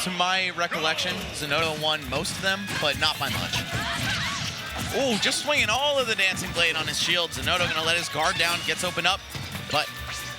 To my recollection, Zinoto won most of them, but not by much. Oh, just swinging all of the Dancing Blade on his shield. Zinoto going to let his guard down, gets opened up, but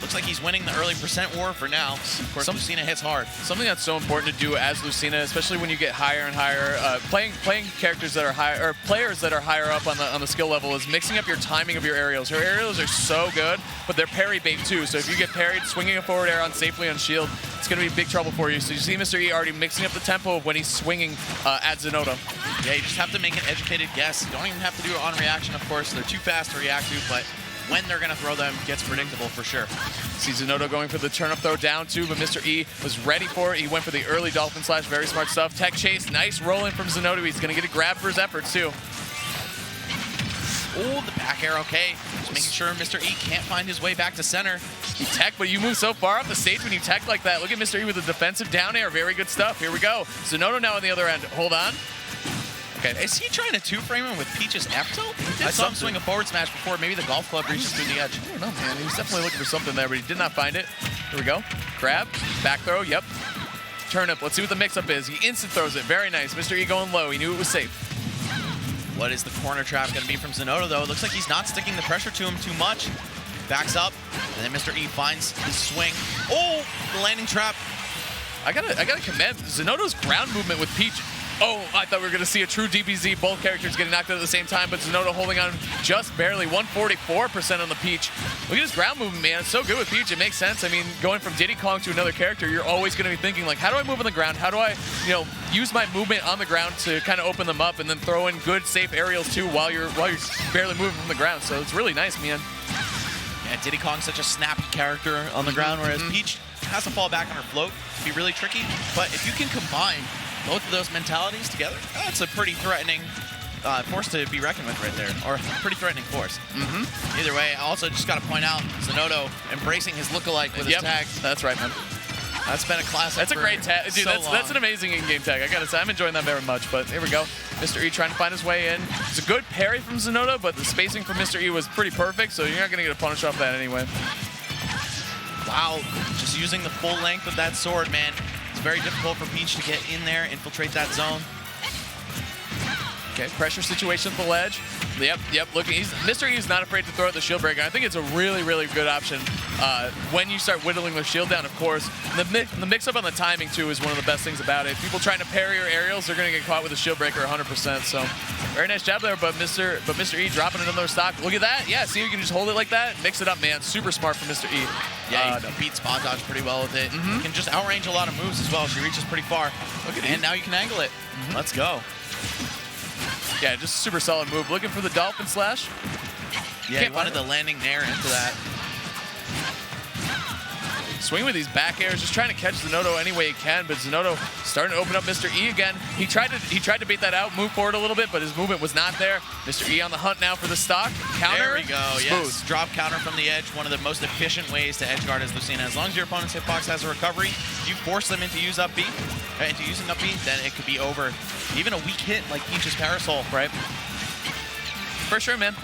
looks like he's winning the early percent war for now. Of course, Lucina hits hard. Something that's so important to do as Lucina, especially when you get higher and higher, playing characters that are higher, or players that are higher up on the skill level, is mixing up your timing of your aerials. Her aerials are so good, but they're parry bait too. So if you get parried, swinging a forward air on safely on shield, it's going to be big trouble for you. So you see Mr. E already mixing up the tempo of when he's swinging at Zinoto. Yeah, you just have to make an educated guess. You don't even have to do it on reaction, of course. They're too fast to react to, but when they're going to throw them gets predictable for sure. See Zinoto going for the turnip throw down too, but Mr. E was ready for it. He went for the early Dolphin Slash, very smart stuff. Tech chase, nice rolling from Zinoto. He's going to get a grab for his efforts too. Oh, the back air, okay. Just making sure Mr. E can't find his way back to center. You tech, but you move so far off the stage when you tech like that. Look at Mr. E with the defensive down air. Very good stuff. Here we go. Zinoto now on the other end. Hold on. Okay. Is he trying to two-frame him with Peach's F tilt? I saw him swing a forward smash before. Maybe the golf club reaches through the edge. I don't know, man. He was definitely looking for something there, but he did not find it. Here we go. Grab, back throw, yep. Turnip, let's see what the mix-up is. He instant throws it. Very nice. Mr. E going low. He knew it was safe. What is the corner trap going to be from Zinoto, though? It looks like he's not sticking the pressure to him too much. Backs up, and then Mr. E finds his swing. Oh, the landing trap. I gotta commend Zinoto's ground movement with Peach. Oh, I thought we were going to see a true DBZ. Both characters getting knocked out at the same time, but Zinoto holding on just barely, 144% on the Peach. Look at his ground movement, man. It's so good with Peach. It makes sense. I mean, going from Diddy Kong to another character, you're always going to be thinking, like, how do I move on the ground? How do I, use my movement on the ground to kind of open them up and then throw in good, safe aerials, too, while you're barely moving from the ground. So it's really nice, man. Yeah, Diddy Kong's such a snappy character on the ground, whereas Peach has to fall back on her float to be really tricky. But if you can combine both of those mentalities together, that's a pretty threatening force to be reckoned with right there, or a pretty threatening force. Either way, I also just got to point out Zinoto embracing his lookalike with his tags. That's right, man. That's been a classic. That's a great tag. Dude, so that's an amazing in-game tag. I got to say, I'm enjoying that very much, but here we go. Mr. E trying to find his way in. It's a good parry from Zinoto, but the spacing from Mr. E was pretty perfect, so you're not going to get a punish off that anyway. Wow, just using the full length of that sword, man. It's very difficult for Peach to get in there, infiltrate that zone. Okay, pressure situation at the ledge. Yep, look, Mr. E is not afraid to throw out the shield breaker. I think it's a really, really good option when you start whittling the shield down, of course. The mix-up on the timing, too, is one of the best things about it. People trying to parry your aerials, they're going to get caught with a shield breaker 100%. So, very nice job there, but Mr. E dropping another stock. Look at that. Yeah, see, you can just hold it like that. Mix it up, man. Super smart from Mr. E. Yeah, he beat spot dodge pretty well with it. You can just outrange a lot of moves as well. She reaches pretty far. Look at it. And now you can angle it. Let's go. Yeah, just a super solid move. Looking for the Dolphin Slash. Yeah, he wanted the landing nair into that. Swing with these back airs, just trying to catch Zinoto any way he can, but Zinoto starting to open up Mr. E again. He tried to bait that out, move forward a little bit, but his movement was not there. Mr. E on the hunt now for the stock. Counter. There we go. Smooth. Yes. Drop counter from the edge. One of the most efficient ways to edge guard as Lucina. As long as your opponent's hitbox has a recovery, you force them into using up B, then it could be over. Even a weak hit like Peach's Parasol. Right. For sure, man.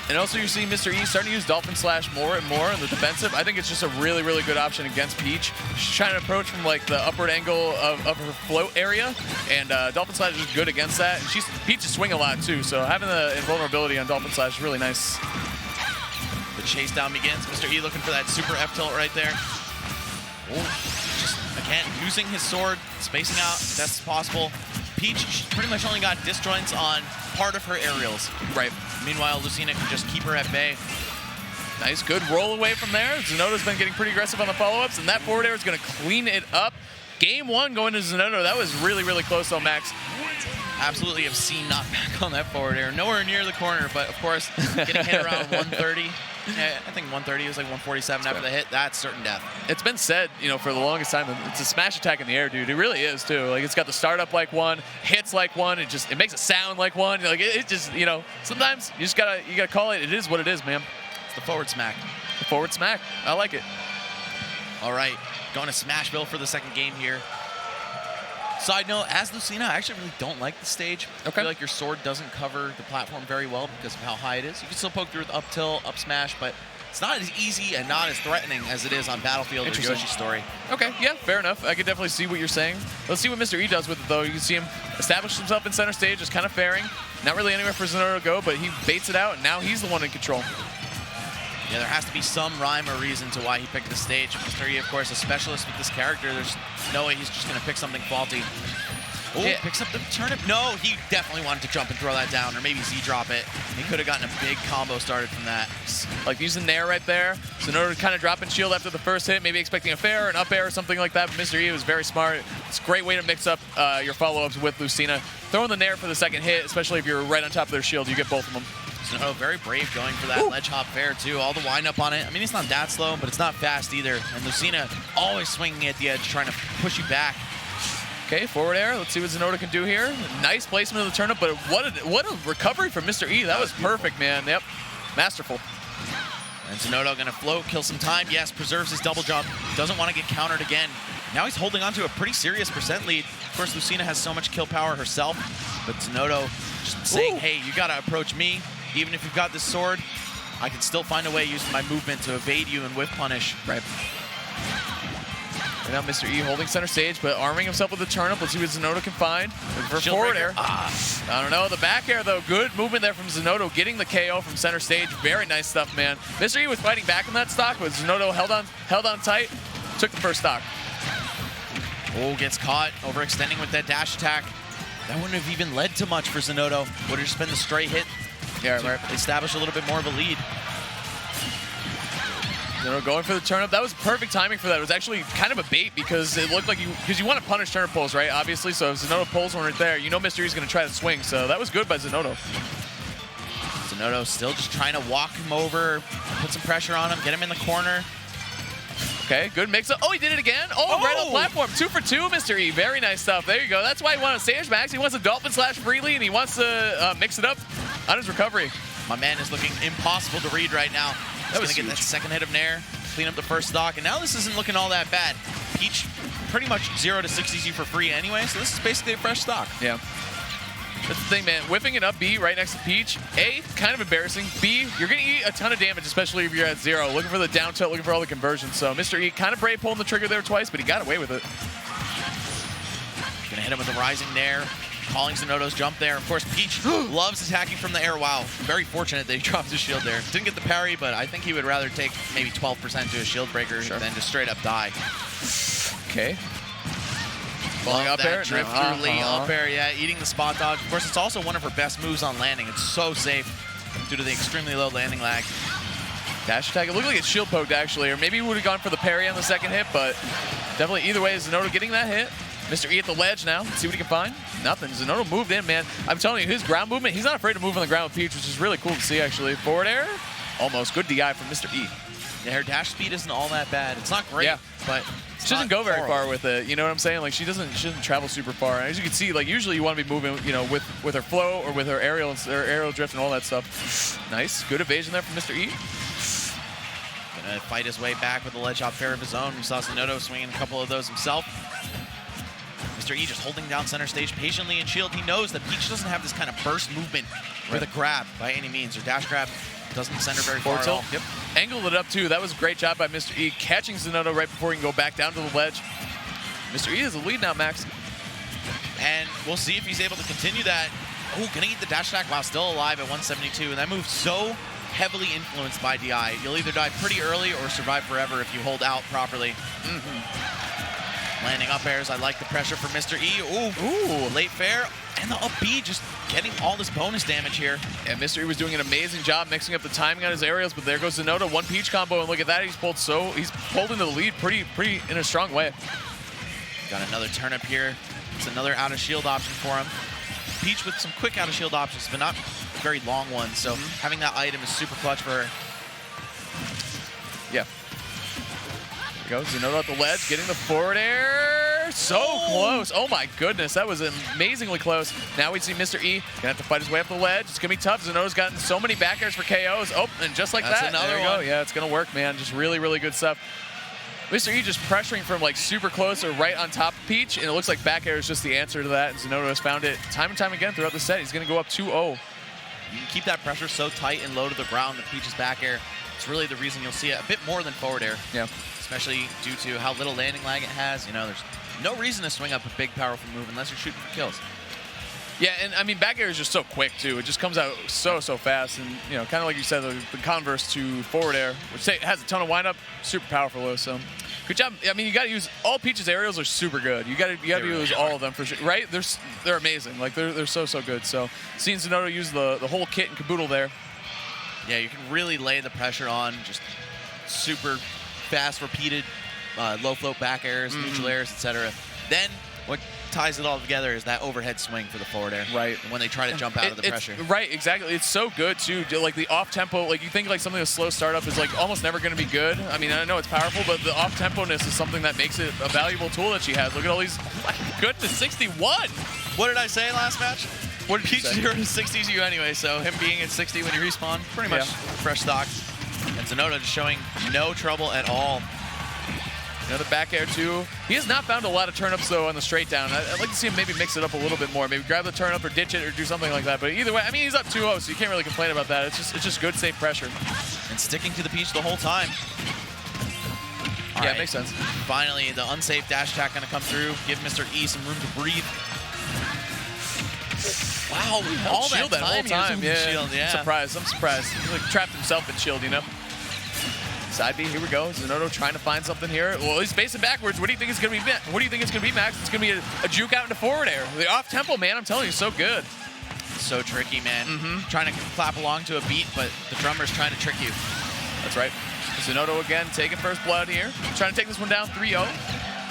And also you're seeing Mr. E starting to use Dolphin Slash more and more in the defensive. I think it's just a really, really good option against Peach. She's trying to approach from like the upward angle of her float area, and Dolphin Slash is good against that. And Peach is swing a lot too, so having the invulnerability on Dolphin Slash is really nice. The chase down begins. Mr. E looking for that super F tilt right there. Just again using his sword, spacing out as best as possible. Peach pretty much only got disjoints on part of her aerials. Right. Meanwhile, Lucina can just keep her at bay. Nice, good roll away from there. Zinoto's been getting pretty aggressive on the follow-ups, and that forward air is going to clean it up. Game one going to Zinoto. That was really, really close though, Max. Absolutely obscene knockback on that forward air. Nowhere near the corner, but of course, getting hit around 130. Yeah, I think 130 was like 147 after the hit. That's certain death. It's been said, for the longest time, it's a smash attack in the air, dude. It really is too. Like it's got the startup like one, hits like one. It makes it sound like one. Like it just, sometimes you gotta call it. It is what it is, man. It's the forward smack. The forward smack. I like it. All right, going to Smashville for the second game here. Side note, as Lucina, I actually really don't like the stage. I feel like your sword doesn't cover the platform very well because of how high it is. You can still poke through with up tilt, up smash, but it's not as easy and not as threatening as it is on Battlefield or Yoshi's Story. Okay, yeah, fair enough. I could definitely see what you're saying. Let's see what Mr. E does with it, though. You can see him establish himself in center stage, just kind of faring. Not really anywhere for Zinoto to go, but he baits it out, and now he's the one in control. Yeah, there has to be some rhyme or reason to why he picked the stage. Mr. E, of course, a specialist with this character. There's no way he's just going to pick something faulty. Oh, yeah. Picks up the turnip. No, he definitely wanted to jump and throw that down, or maybe Z-drop it. He could have gotten a big combo started from that. Like using Nair right there. Zinoto kind of dropping shield after the first hit, maybe expecting a fair, an up air, or something like that. But Mr. E was very smart. It's a great way to mix up your follow-ups with Lucina. Throwing the Nair for the second hit, especially if you're right on top of their shield, you get both of them. Zinoto very brave going for that ledge hop fair, too. All the wind-up on it. I mean, it's not that slow, but it's not fast either. And Lucina always swinging at the edge, trying to push you back. Okay, forward air. Let's see what Zinoto can do here. Nice placement of the turnip, but what a recovery from Mr. E. That was perfect, man. Yep, masterful. And Zinoto going to float, kill some time. Yes, preserves his double jump. Doesn't want to get countered again. Now he's holding on to a pretty serious percent lead. Of course, Lucina has so much kill power herself, but Zinoto just saying, hey, you got to approach me. Even if you've got this sword, I can still find a way using my movement to evade you and whiff punish. Right. And now Mr. E holding center stage, but arming himself with the turnip. Let's see what Zinoto can find. For forward air. I don't know. The back air, though. Good movement there from Zinoto, getting the KO from center stage. Very nice stuff, man. Mr. E was fighting back on that stock, but Zinoto held on tight, took the first stock. Oh, gets caught, overextending with that dash attack. That wouldn't have even led to much for Zinoto. Would have just been the straight hit. Yeah, right. Establish a little bit more of a lead. Zinoto going for the turnip. That was perfect timing for that. It was actually kind of a bait because it looked like you want to punish turnip pulls, right? Obviously, so if Zinoto pulls one right there, you know Mr. E's going to try to swing. So that was good by Zinoto. Zinoto still just trying to walk him over, put some pressure on him, get him in the corner. Okay, good mix-up. Oh, he did it again. Oh, right on platform. 2 for 2, Mr. E. Very nice stuff. There you go. That's why he wanted stage max. He wants a dolphin slash freely, and he wants to mix it up on his recovery. My man is looking impossible to read right now. He's going to get that second hit of Nair, clean up the first stock, and now this isn't looking all that bad. Peach pretty much 0 to 60s you for free anyway, so this is basically a fresh stock. Yeah. That's the thing, man. Whipping it up B right next to Peach. A, kind of embarrassing. B, you're going to eat a ton of damage, especially if you're at 0. Looking for the down tilt, looking for all the conversions. So Mr. E kind of brave pulling the trigger there twice, but he got away with it. Going to hit him with the rising Nair. Calling Zinoto's jump there. Of course, Peach loves attacking from the air. Wow, very fortunate that he dropped his shield there. Didn't get the parry, but I think he would rather take maybe 12% to a shield breaker than just straight up die. Okay. Falling up air, drift through Lee, up air, yeah, eating the spot dodge. Of course, it's also one of her best moves on landing. It's so safe due to the extremely low landing lag. Dash attack. It looked like it shield poked, actually, or maybe he would have gone for the parry on the second hit, but definitely either way, Zinoto getting that hit. Mr. E at the ledge now. Let's see what he can find. Nothing. Zinoto moved in, man. I'm telling you, his ground movement, he's not afraid to move on the ground with Peach, which is really cool to see, actually. Forward air. Almost. Good DI from Mr. E. Yeah, her dash speed isn't all that bad. It's not great, but she doesn't go very far with it. You know what I'm saying? Like, she doesn't travel super far. And as you can see, like, usually you want to be moving, you know, with her flow or with her aerial drift and all that stuff. Nice. Good evasion there from Mr. E. Gonna fight his way back with a ledge hop fair of his own. We saw Zinoto swinging a couple of those himself. Mr. E just holding down center stage patiently in shield. He knows that Peach doesn't have this kind of burst movement with a grab by any means. Her dash grab doesn't send her very far at all. Yep. Angled it up too. That was a great job by Mr. E catching Zinoto right before he can go back down to the ledge. Mr. E is the lead now, Max. And we'll see if he's able to continue that. Oh, gonna eat the dash attack while still alive at 172. And that move's so heavily influenced by DI. You'll either die pretty early or survive forever if you hold out properly. Landing up airs. I like the pressure for Mr. E. Ooh, late fair. And the up B just getting all this bonus damage here. And Mr. E was doing an amazing job mixing up the timing on his aerials, but there goes Zinoto. One Peach combo, and look at that. He's pulled into the lead pretty in a strong way. Got another turnip here. It's another out of shield option for him. Peach with some quick out of shield options, but not very long ones. So having that item is super clutch for her. Yeah. There we go. Zinoto at the ledge, getting the forward air. So close. Oh my goodness, that was amazingly close. Now we see Mr. E gonna have to fight his way up the ledge. It's gonna be tough. Zinoto's gotten so many back airs for KOs. Oh, and just like that, another there you one. go. Yeah, it's gonna work, man. Just really, really good stuff. Mr. E just pressuring from like super close or right on top of Peach, and it looks like back air is just the answer to that. And Zinoto has found it time and time again throughout the set. He's gonna go up 2-0. You can keep that pressure so tight and low to the ground that Peach's back air It's really the reason you'll see it a bit more than forward air. Yeah. Especially due to how little landing lag it has. You know, there's no reason to swing up a big, powerful move unless you're shooting for kills. Yeah, and I mean, back air is just so quick, too. It just comes out so fast. And, you know, kind of like you said, the converse to forward air, which has a ton of windup, super powerful, though. So, good job. I mean, you got to use all Peach's aerials are super good. You got to use all of them for sure, right? They're amazing. Like they're so good. So, seeing Zinoto use the whole kit and caboodle there. Yeah, you can really lay the pressure on just super fast, repeated low float back airs, neutral airs, etc. Then what ties it all together is that overhead swing for the forward air. Right. When they try to jump out of the pressure. Right, exactly. It's so good, too. Like, the off-tempo, like, you think, like, something with slow startup is, like, almost never going to be good. I mean, I know it's powerful, but the off-tempo-ness is something that makes it a valuable tool that she has. Look at all these, my goodness, 61! What did I say last match? What did you Peach say? 0 to 60s you anyway, so him being at 60 when you respawn, pretty much fresh stock. And Zinoto just showing no trouble at all. Another back air, too. He has not found a lot of turn-ups, though, on the straight down. I'd like to see him maybe mix it up a little bit more. Maybe grab the turn-up or ditch it or do something like that. But either way, I mean, he's up 2-0, so you can't really complain about that. It's just good, safe pressure. And sticking to the Peach the whole time. Yeah, it makes sense. Finally, the unsafe dash attack going to come through, give Mr. E some room to breathe. Wow, all shield that whole time. Yeah. Shield, yeah. I'm surprised. He like trapped himself in shield, you know. Side B, here we go. Zinoto trying to find something here. Well, he's facing backwards. What do you think it's gonna be? What do you think it's gonna be, Max? It's gonna be a juke out into forward air. The off tempo, man. I'm telling you, so good. So tricky, man. Trying to clap along to a beat, but the drummer's trying to trick you. That's right. Zinoto again taking first blood here. Trying to take this one down 3-0.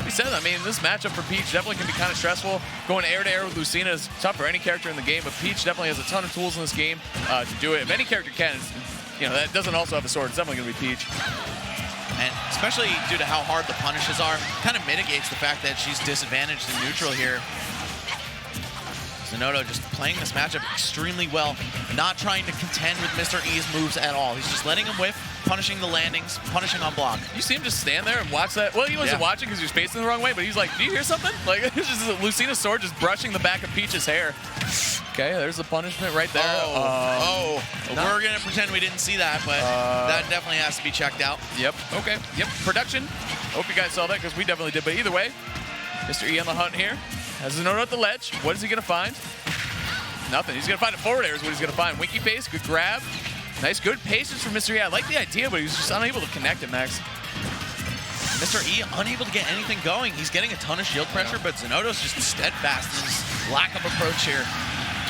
He said, I mean, this matchup for Peach definitely can be kind of stressful. Going air to air with Lucina is tough for any character in the game, but Peach definitely has a ton of tools in this game to do it. If any character can, you know, that doesn't also have a sword, it's definitely going to be Peach. And especially due to how hard the punishes are, kind of mitigates the fact that she's disadvantaged in neutral here. Zinoto just playing this matchup extremely well, not trying to contend with Mr. E's moves at all. He's just letting him whiff, punishing the landings, punishing on block. You see him just stand there and watch that. Well, he wasn't watching because he was facing the wrong way, but he's like, do you hear something? Like, it's just Lucina's sword just brushing the back of Peach's hair. Okay, there's the punishment right there. We're going to pretend we didn't see that, but that definitely has to be checked out. Yep, okay, yep, production. Hope you guys saw that because we definitely did, but either way, Mr. E on the hunt here. Has Zinoto at the ledge. What is he going to find? Nothing. He's going to find a forward air is what he's going to find. Winky face, good grab. Nice, good patience from Mr. E. I like the idea, but he's just unable to connect it, Max. Mr. E unable to get anything going. He's getting a ton of shield pressure, but Zinoto's just steadfast in his lack of approach here.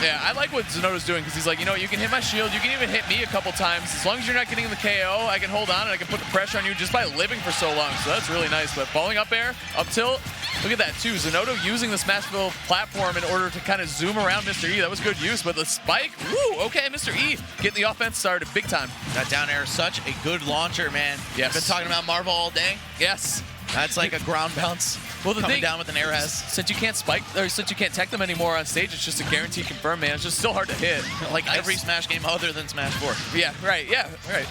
Yeah, I like what Zinoto's doing because he's like, you know, you can hit my shield, you can even hit me a couple times. As long as you're not getting the KO, I can hold on and I can put the pressure on you just by living for so long. So that's really nice. But falling up air, up tilt, look at that too. Zinoto using the Smashville platform in order to kind of zoom around Mr. E. That was good use, but the spike, woo, okay, Mr. E getting the offense started big time. That down air is such a good launcher, man. Yes. Been talking about Marvel all day. Yes. That's like a ground bounce. Well, the coming thing, down with an air has. Since you can't spike, or since you can't tech them anymore on stage, it's just a guaranteed confirm, man. It's just still hard to hit. Like every Smash game other than Smash 4. Yeah, right, yeah, right.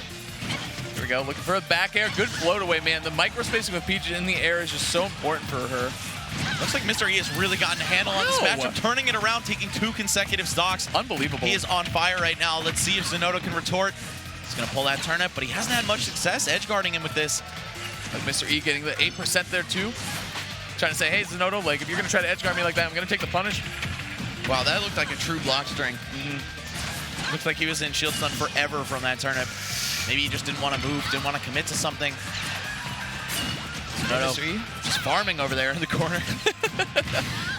Here we go, looking for a back air. Good float away, man. The micro spacing with Peach in the air is just so important for her. Looks like Mr. E has really gotten a handle on this matchup, turning it around, taking 2 consecutive stocks. Unbelievable. He is on fire right now. Let's see if Zinoto can retort. He's going to pull that turnip, but he hasn't had much success edge guarding him with this. Like Mr. E getting the 8% there, too. Trying to say, hey, Zinoto, like, if you're going to try to edge guard me like that, I'm going to take the punish. Wow, that looked like a true block string. Looks like he was in shield stun forever from that turnip. Maybe he just didn't want to move, didn't want to commit to something. Zinoto just farming over there in the corner.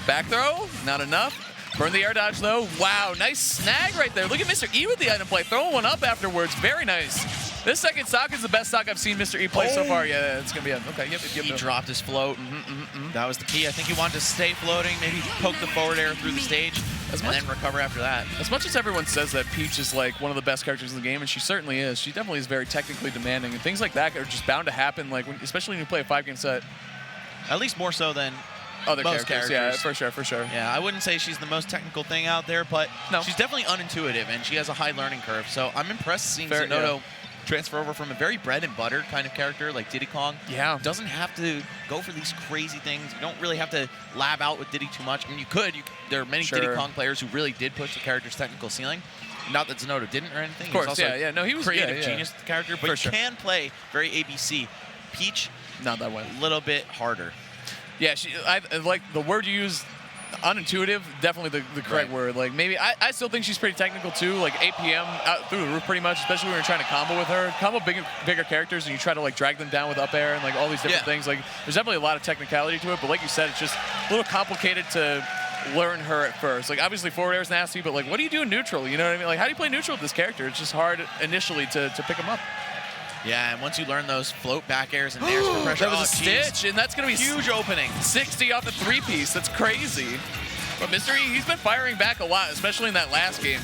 Back throw, not enough. Burn the air dodge, though. Wow, nice snag right there. Look at Mr. E with the item play. Throwing one up afterwards. Very nice. This second stock is the best stock I've seen Mr. E play so far. Yeah, it's going to be a... Okay, yep. He dropped his float. That was the key. I think he wanted to stay floating, maybe poke the forward air through the stage, and then recover after that. As much as everyone says that Peach is like one of the best characters in the game, and she certainly is, she definitely is very technically demanding, and things like that are just bound to happen, like especially when you play a 5-game set. At least more so than other most characters. Yeah, for sure. Yeah, I wouldn't say she's the most technical thing out there, but she's definitely unintuitive, and she has a high learning curve. So I'm impressed seeing Zinoto transfer over from a very bread and butter kind of character like Diddy Kong. Yeah. Doesn't have to go for these crazy things. You don't really have to lab out with Diddy too much. I mean, you could. There are many Diddy Kong players who really did push the character's technical ceiling. Not that Zinoto didn't or anything. Of course, he was also No, he was creative genius character, but For you can play very ABC. Peach, not that way. A little bit harder. Yeah, I like the word you use. Unintuitive, definitely the correct word. Like maybe I still think she's pretty technical too. Like APM out through the roof pretty much, especially when you're trying to combo with her. Combo bigger characters and you try to like drag them down with up air and like all these different things. Like there's definitely a lot of technicality to it, but like you said, it's just a little complicated to learn her at first. Like obviously forward air is nasty, but like what do you do in neutral? You know what I mean? Like how do you play neutral with this character? It's just hard initially to pick them up. Yeah, and once you learn those float back airs and airs for pressure, that was a stitch, and that's going to be huge opening. 60 off the 3-piece. That's crazy. But Mr. E, he's been firing back a lot, especially in that last game.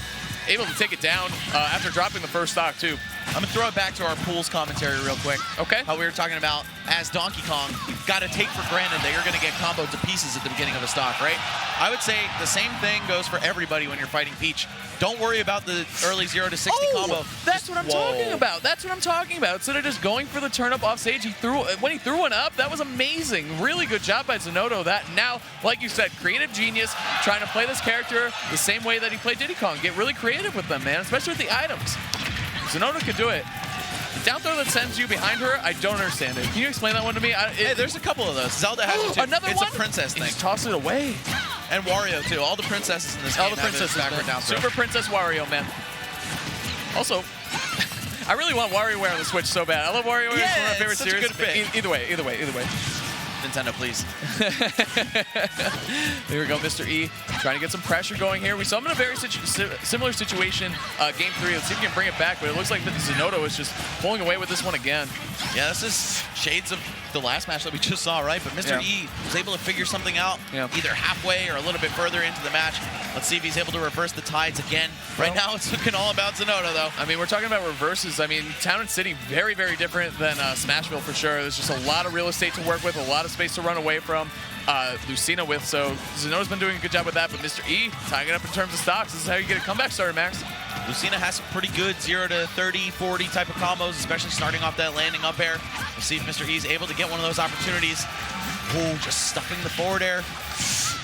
Able to take it down after dropping the first stock, too. I'm going to throw it back to our pools commentary real quick. Okay. How we were talking about, as Donkey Kong, you've got to take for granted that you're going to get comboed to pieces at the beginning of a stock, right? I would say the same thing goes for everybody when you're fighting Peach. Don't worry about the early 0 to 60 combo. That's what I'm talking about. That's what I'm talking about. Instead of just going for the turn up off stage, when he threw one up, that was amazing. Really good job by Zinoto. That now, like you said, creative genius, trying to play this character the same way that he played Diddy Kong. Get really creative with them, man, especially with the items. Zinoto could do it. The down throw that sends you behind her, I don't understand it. Can you explain that one to me? Hey, there's a couple of those. Zelda has it too. Another it's one? A princess thing. Just toss it away. And Wario too. All the princesses in this game. All the princesses, backward down throw. Super Princess Wario, man. Also, I really want WarioWare on the Switch so bad. I love WarioWare. It's one of my favorite such series. A good pick. Either way. Nintendo, please. There we go, Mr. E trying to get some pressure going here. We saw him in a very similar situation, game 3. Let's see if we can bring it back, but it looks like Zinoto is just pulling away with this one again. Yeah, this is shades of the last match that we just saw, right? But Mr. E was able to figure something out either halfway or a little bit further into the match. Let's see if he's able to reverse the tides again. Right now, it's looking all about Zinoto, though. I mean, we're talking about reverses. I mean, Town and City, very, very different than Smashville for sure. There's just a lot of real estate to work with, a lot of space to run away from. Lucina with, so Zinoto's been doing a good job with that, but Mr. E tying it up in terms of stocks. This is how you get a comeback starter, Max. Lucina has some pretty good 0 to 30, 40 type of combos, especially starting off that landing up air. We'll see if Mr. E is able to get one of those opportunities. Oh, just stuffing the forward air.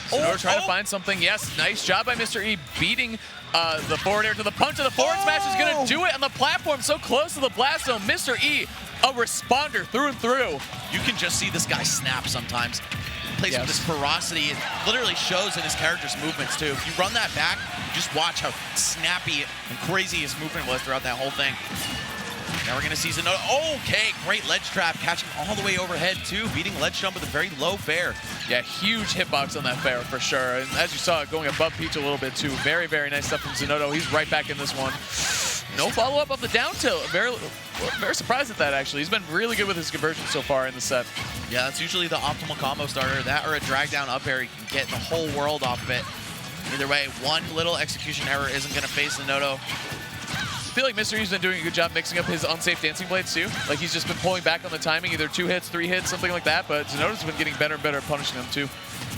Zinoto trying to find something. Yes, nice job by Mr. E beating the forward air to the punch, and the forward smash is going to do it on the platform so close to the blast zone. Mr. E, a responder through and through. You can just see this guy snap sometimes. Plays with this ferocity. It literally shows in his character's movements, too. If you run that back, just watch how snappy and crazy his movement was throughout that whole thing. Now we're going to see Zinoto. Okay, great ledge trap, catching all the way overhead, too. Beating ledge jump with a very low fair. Yeah, huge hitbox on that fair, for sure. And as you saw, going above Peach a little bit, too. Very, very nice stuff from Zinoto. He's right back in this one. No follow-up of the down tilt. Very surprised at that, actually. He's been really good with his conversion so far in the set. Yeah, that's usually the optimal combo starter. That or a drag down up air, you can get the whole world off of it. Either way, one little execution error isn't going to phase Zinoto. I feel like Mr. E's been doing a good job mixing up his unsafe dancing blades, too. Like, he's just been pulling back on the timing, either 2 hits, 3 hits, something like that. But Zinoto's been getting better and better at punishing them, too.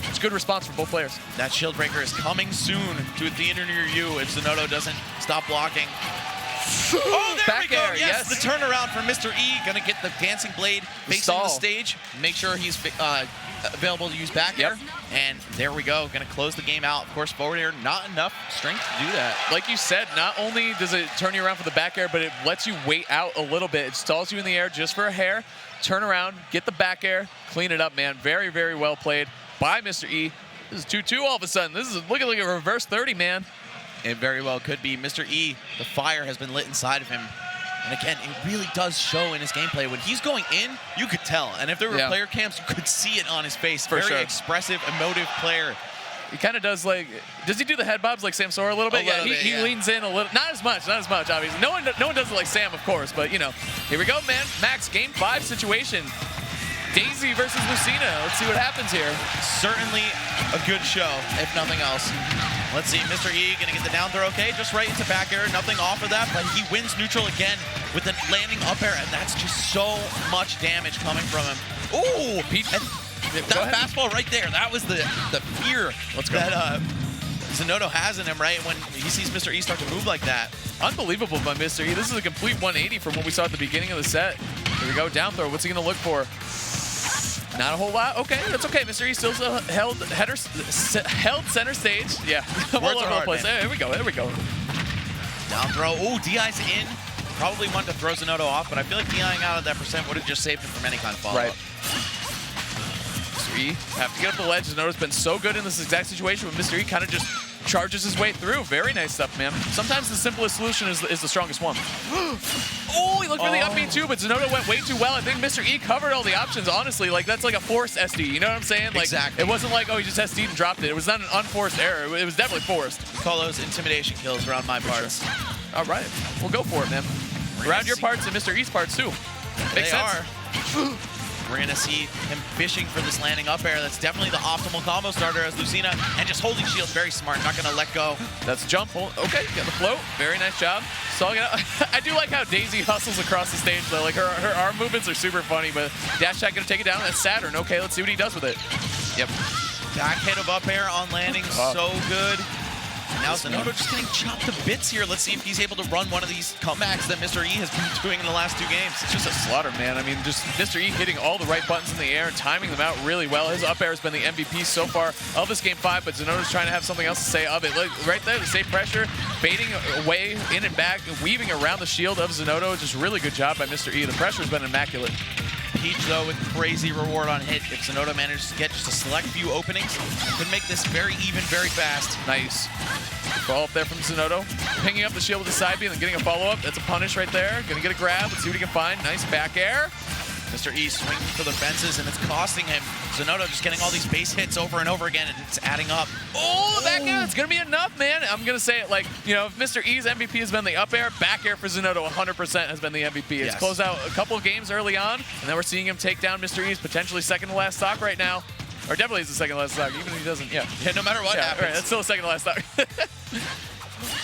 It's a good response from both players. That shield breaker is coming soon to a theater near you if Zinoto doesn't stop blocking. Oh, there back we go. Air, yes, the turnaround from Mr. E. Gonna get the dancing blade facing the stage. Make sure he's available to use back air. And there we go. Gonna close the game out. Of course, forward air, not enough strength to do that. Like you said, not only does it turn you around for the back air, but it lets you wait out a little bit. It stalls you in the air just for a hair. Turn around, get the back air, clean it up, man. Very, very well played by Mr. E. This is 2-2 all of a sudden. This is looking like a reverse 30, man. It very well could be. Mr. E, the fire has been lit inside of him. And again, it really does show in his gameplay. When he's going in, you could tell. And if there were player cams, you could see it on his face. Very expressive, emotive player. He kind of does does he do the head bobs like Sam Sora a little bit? He leans in a little, not as much, obviously. No one does it like Sam, of course, but you know. Here we go, man. Max, game 5 situation. Daisy versus Lucina. Let's see what happens here. Certainly a good show, if nothing else. Let's see, Mr. E gonna get the down throw, okay, just right into back air, nothing off of that, but he wins neutral again with the landing up air, and that's just so much damage coming from him. Ooh, that fastball right there, that was the fear that Zinoto has in him, right, when he sees Mr. E start to move like that. Unbelievable by Mr. E. This is a complete 180 from what we saw at the beginning of the set. Here we go, down throw. What's he going to look for? Not a whole lot. Okay, that's okay. Mr. E still held center stage. Yeah, I'm all over the place. Here we go. There we go. Down throw. Ooh, DI's in. Probably wanted to throw Zinoto off, but I feel like DIing out of that percent would have just saved him from any kind of follow-up. Right. Mr. E have to get up the ledge. Zinoto's been so good in this exact situation when Mr. E kind of just charges his way through. Very nice stuff, man. Sometimes the simplest solution is the strongest one. Oh, he looked for the up B too, but Zinoto went way too well. I think Mr. E covered all the options, honestly. Like, that's like a forced SD. You know what I'm saying? Like, exactly. It wasn't like, oh, he just SD'd and dropped it. It was not an unforced error. It was definitely forced. We call those intimidation kills around my parts. Sure. All right. We'll go for it, man. Around your parts and Mr. E's parts, too. Makes sense. We're going to see him fishing for this landing up air. That's definitely the optimal combo starter as Lucina, and just holding shield very smart, not going to let go. That's jump. Okay, got the float. Very nice job. So I do like how Daisy hustles across the stage, though. Like, her arm movements are super funny, but dash attack going to take it down. That's Saturn. Okay, let's see what he does with it. Yep. Back hit of up air on landing, so good. Now Zinoto just getting chopped to bits here. Let's see if he's able to run one of these comebacks that Mr. E has been doing in the last 2 games. It's just a slaughter, man. I mean, just Mr. E hitting all the right buttons in the air and timing them out really well. His up air has been the MVP so far of this game 5, but Zinoto's trying to have something else to say of it. Look, right there, the safe pressure, fading away, in and back, weaving around the shield of Zinoto. Just really good job by Mr. E. The pressure's been immaculate. Peach, though, with crazy reward on hit. If Zinoto manages to get just a select few openings, could make this very even, very fast. Nice. Follow up there from Zinoto. Pinging up the shield with the side B and then getting a follow-up. That's a punish right there. Gonna get a grab. Let's see what he can find. Nice back air. Mr. E swinging for the fences, and it's costing him. Zinoto just getting all these base hits over and over again, and it's adding up. Oh, the back air. It's going to be enough, man. I'm going to say it like, you know, if Mr. E's MVP has been the up air, back air for Zinoto 100% has been the MVP. It's closed out a couple of games early on, and then we're seeing him take down Mr. E's potentially second to last stock right now. Or definitely is the second to last stock, even if he doesn't. Yeah, no matter what happens. Right, that's still the second to last stock.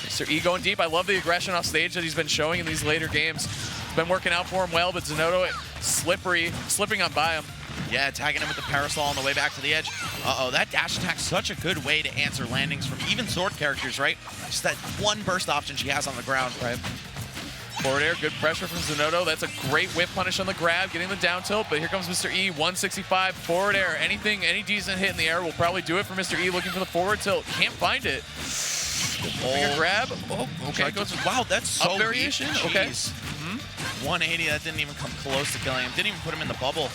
Mr. E going deep. I love the aggression off stage that he's been showing in these later games. It's been working out for him well, but Zinoto slipping on by him. Yeah, tagging him with the parasol on the way back to the edge. Uh-oh, that dash attack's such a good way to answer landings from even sword characters, right? Just that one burst option she has on the ground. Right. Forward air, good pressure from Zinoto. That's a great whip punish on the grab, getting the down tilt, but here comes Mr. E, 165, forward air. Any decent hit in the air will probably do it for Mr. E, looking for the forward tilt. Can't find it. Finger grab. Oh, okay. Wow, that's so up variation. Weak. Okay. 180, that didn't even come close to killing him. Didn't even put him in the bubble.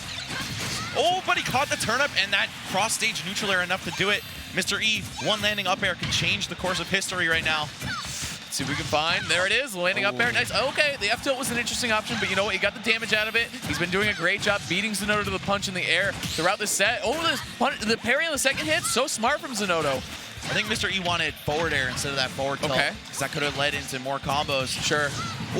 Oh, but he caught the turnip, and that cross-stage neutral air enough to do it. Mr. E, one landing up air could change the course of history right now. Let's see if we can find. There it is, landing up air. Nice. Okay, the F tilt was an interesting option, but you know what? He got the damage out of it. He's been doing a great job beating Zinoto to the punch in the air throughout the set. Oh, the parry on the second hit, so smart from Zinoto. I think Mr. E wanted forward air instead of that forward tilt. Okay. Because that could have led into more combos. Sure.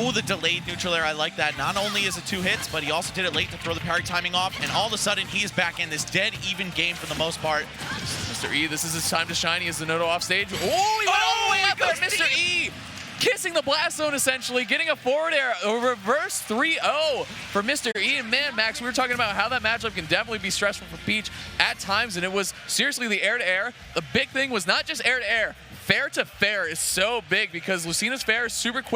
Ooh, the delayed neutral air. I like that. Not only is it 2 hits, but he also did it late to throw the parry timing off. And all of a sudden, he is back in this dead even game for the most part. Mr. E, this is his time to shine. He has Zinoto off stage. Oh, he went all the way up there. Mr. E kissing the blast zone, essentially, getting a forward air, a reverse 3-0 for Mr. E. And man, Max, we were talking about how that matchup can definitely be stressful for Peach at times, and it was seriously the air-to-air. The big thing was not just air-to-air. Fair to fair is so big because Lucina's fair is super quick.